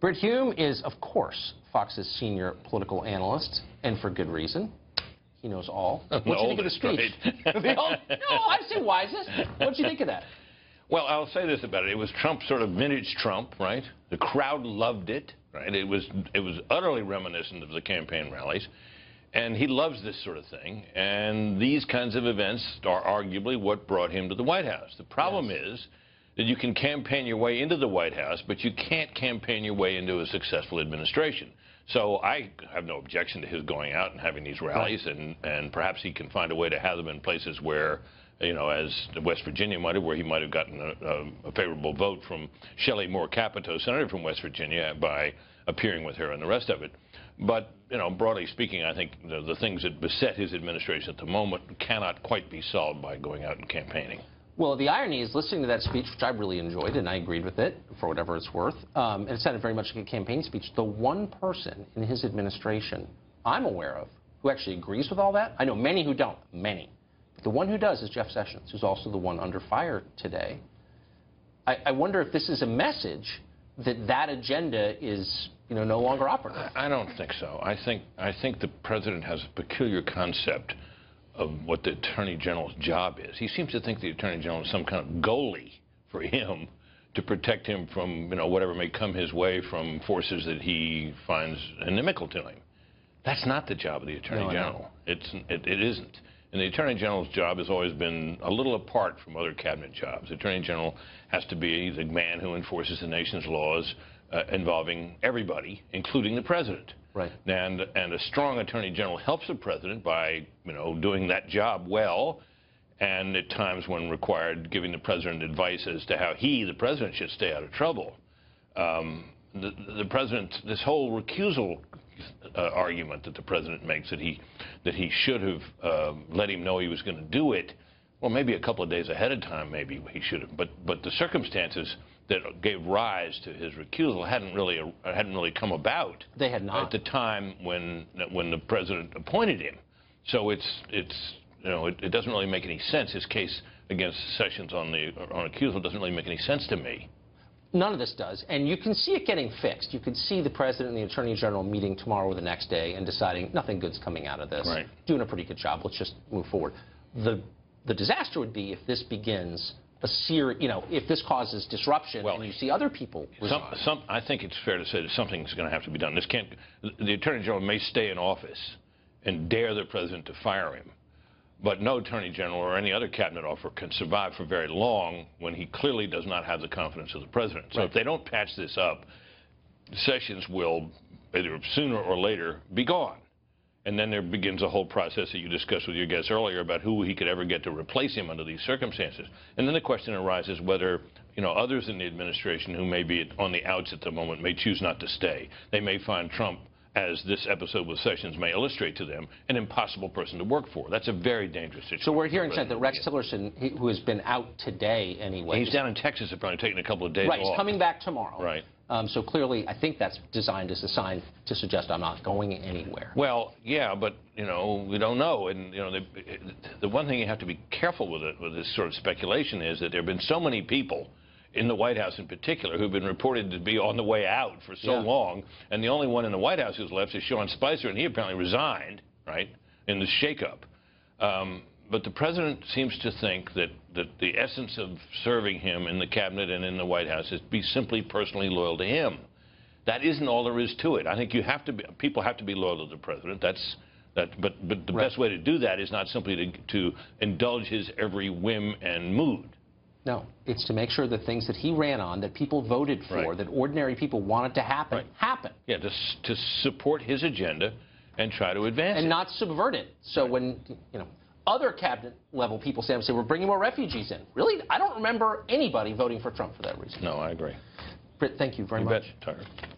Brit Hume is, of course, Fox's senior political analyst, and for good reason. He knows all. What do you think of the speech? No, I say wisest. What do you think of that? Well, I'll say this about it. It was Trump, sort of vintage Trump, right? The crowd loved it, right? It was utterly reminiscent of the campaign rallies. And he loves this sort of thing. And these kinds of events are arguably what brought him to the White House. The problem is that you can campaign your way into the White House, but you can't campaign your way into a successful administration. So I have no objection to his going out and having these rallies, and perhaps he can find a way to have them in places where, you know, as West Virginia might have, where he might have gotten a favorable vote from Shelley Moore Capito, senator from West Virginia, by appearing with her and the rest of it. But, you know, broadly speaking, I think the things that beset his administration at the moment cannot quite be solved by going out and campaigning. Well, the irony is, listening to that speech, which I really enjoyed, and I agreed with it, for whatever it's worth, and it sounded very much like a campaign speech, the one person in his administration I'm aware of who actually agrees with all that, I know many who don't, many. But the one who does is Jeff Sessions, who's also the one under fire today. I wonder if this is a message that that agenda is, you know, no longer operative. I don't think so. I think the president has a peculiar concept of what the Attorney General's job is. He seems to think the Attorney General is some kind of goalie for him to protect him from, you know, whatever may come his way from forces that he finds inimical to him. That's not the job of the Attorney General. It isn't. And the Attorney General's job has always been a little apart from other cabinet jobs. The Attorney General has to be the man who enforces the nation's laws involving everybody, including the president. Right. And a strong Attorney General helps the president by, you know, doing that job well, and at times when required, giving the president advice as to how he, the president, should stay out of trouble. The president, this whole recusal argument that the president makes, that he should have let him know he was going to do it, well, maybe a couple of days ahead of time, maybe he should have. But the circumstances that gave rise to his recusal hadn't really come about. They had not. At the time when the president appointed him. So it doesn't really make any sense. His case against Sessions on recusal doesn't really make any sense to me. None of this does, and you can see it getting fixed. You could see the president and the attorney general meeting tomorrow or the next day and deciding nothing good's coming out of this. Right. Doing a pretty good job. Let's just move forward. The disaster would be if this begins a series, you know, if this causes disruption, and you see other people resign. I think it's fair to say that something's going to have to be done. The attorney general may stay in office and dare the president to fire him, but no attorney general or any other cabinet officer can survive for very long when he clearly does not have the confidence of the president. So if they don't patch this up, Sessions will either sooner or later be gone. And then there begins a whole process that you discussed with your guests earlier about who he could ever get to replace him under these circumstances. And then the question arises whether, you know, others in the administration who may be on the outs at the moment may choose not to stay. They may find Trump, as this episode with Sessions may illustrate to them, an impossible person to work for. That's a very dangerous situation. So we're hearing that Rex Tillerson, who has been out today anyway. He's down in Texas, apparently taking a couple of days off. Right, he's coming back tomorrow. Right. So clearly, I think that's designed as a sign to suggest I'm not going anywhere. Well, yeah, but, you know, we don't know. And, you know, the one thing you have to be careful with this sort of speculation is that there have been so many people in the White House in particular who've been reported to be on the way out for so long, and the only one in the White House who's left is Sean Spicer, and he apparently resigned, right, in the shakeup. But the president seems to think that the essence of serving him in the cabinet and in the White House is be simply personally loyal to him. That isn't all there is to it. I think people have to be loyal to the president. But the best way to do that is not simply to indulge his every whim and mood. No, it's to make sure the things that he ran on, that people voted for, that ordinary people wanted to happen, happen. Yeah, to support his agenda and try to advance it. And not subvert it. So when, you know, other cabinet level people say, we're bringing more refugees in. Really? I don't remember anybody voting for Trump for that reason. No, I agree. Britt, thank you very much. You bet, Tucker.